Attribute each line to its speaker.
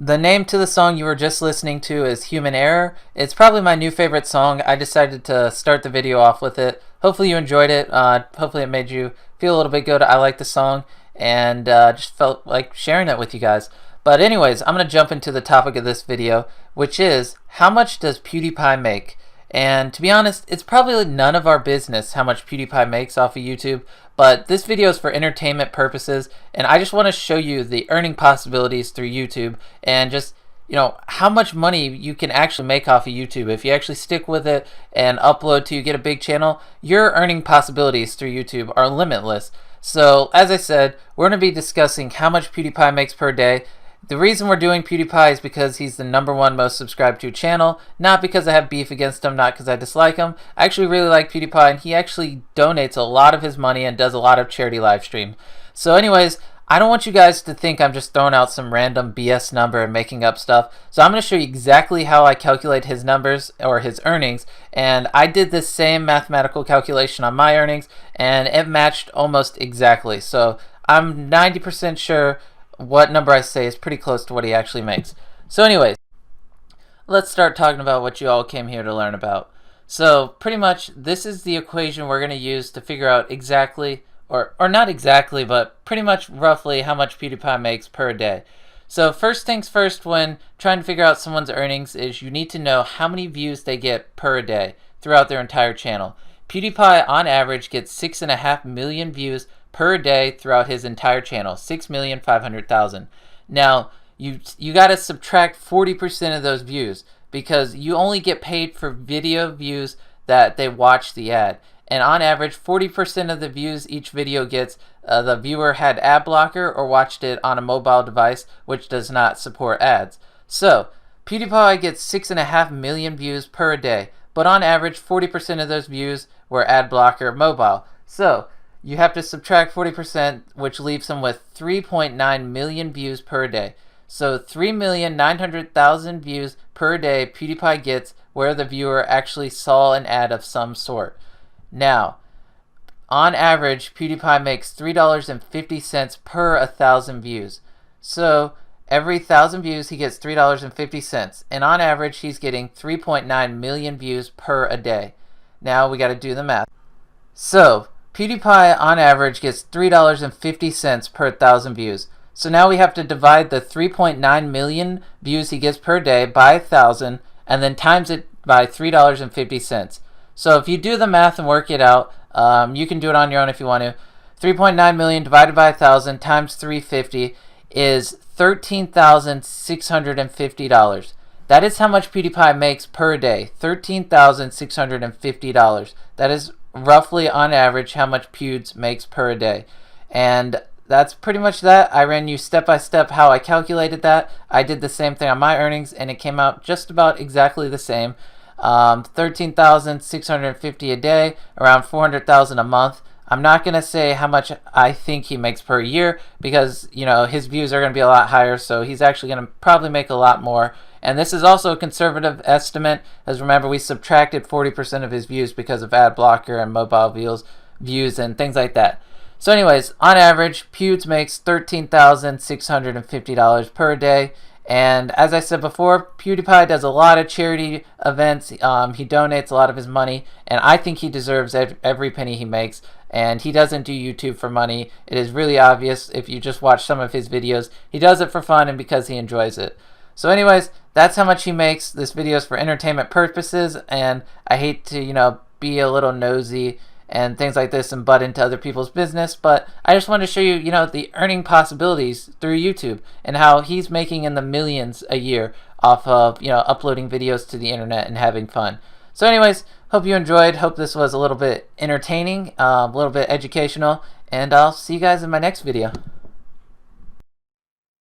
Speaker 1: The name to the song you were just listening to is Human Error. It's probably my new favorite song. I decided to start the video off with it. Hopefully you enjoyed it. Hopefully it made you feel a little bit good. I like the song and just felt like sharing it with you guys. But anyways, I'm going to jump into the topic of this video, which is how much does PewDiePie make? And to be honest, it's probably none of our business how much PewDiePie makes off of YouTube, but this video is for entertainment purposes, and I just want to show you the earning possibilities through YouTube and just, how much money you can actually make off of YouTube. If you actually stick with it and upload till you get a big channel, your earning possibilities through YouTube are limitless. So, as I said, we're going to be discussing how much PewDiePie makes per day. The reason we're doing PewDiePie is because he's the #1 most subscribed to channel, not because I have beef against him, not because I dislike him. I actually really like PewDiePie, and he actually donates a lot of his money and does a lot of charity live stream. So anyways, I don't want you guys to think I'm just throwing out some random BS number and making up stuff. So I'm going to show you exactly how I calculate his numbers or his earnings, and I did this same mathematical calculation on my earnings, and it matched almost exactly. So I'm 90% sure what number I say is pretty close to what he actually makes. So anyways, let's start talking about what you all came here to learn about. So pretty much this is the equation we're going to use to figure out exactly, or not exactly, but pretty much roughly how much PewDiePie makes per day. So first things first, when trying to figure out someone's earnings, is you need to know how many views they get per day throughout their entire channel. PewDiePie on average gets 6.5 million views per day throughout his entire channel, 6,500,000. Now, you got to subtract 40% of those views because you only get paid for video views that they watch the ad. And on average, 40% of the views each video gets, the viewer had ad blocker or watched it on a mobile device, which does not support ads. So, PewDiePie gets 6.5 million views per day, but on average, 40% of those views were ad blocker mobile. So, you have to subtract 40%, which leaves him with 3.9 million views per day. So 3,900,000 views per day PewDiePie gets where the viewer actually saw an ad of some sort. Now, on average, PewDiePie makes $3.50 per 1,000 views. So every 1,000 views, he gets $3.50. And on average, he's getting 3.9 million views per a day. Now we got to do the math. So PewDiePie on average gets $3.50 per 1,000 views. So now we have to divide the 3.9 million views he gets per day by 1,000 and then times it by $3.50. So if you do the math and work it out, you can do it on your own if you want to. 3.9 million divided by 1,000 times 350 is $13,650. That is how much PewDiePie makes per day, $13,650. That is roughly on average how much pewds makes per day. And that's pretty much that. I ran you step by step how I calculated that. I did the same thing on my earnings and it came out just about exactly the same. 13,650 a day, around 400,000 a month. I'm not going to say how much I think he makes per year because, his views are going to be a lot higher, so he's actually going to probably make a lot more. And this is also a conservative estimate, as remember we subtracted 40% of his views because of ad blocker and mobile views and things like that. So anyways, on average, pewds makes $13,650 per day. And as I said before, PewDiePie does a lot of charity events. He donates a lot of his money, and I think he deserves every penny he makes. And he doesn't do YouTube for money. It is really obvious if you just watch some of his videos. He does it for fun and because he enjoys it. So anyways, that's how much he makes. This video is for entertainment purposes, and I hate to, be a little nosy and things like this and butt into other people's business, but I just want to show you, the earning possibilities through YouTube and how he's making in the millions a year off of, uploading videos to the internet and having fun. So anyways, hope you enjoyed. Hope this was a little bit entertaining, a little bit educational, and I'll see you guys in my next video.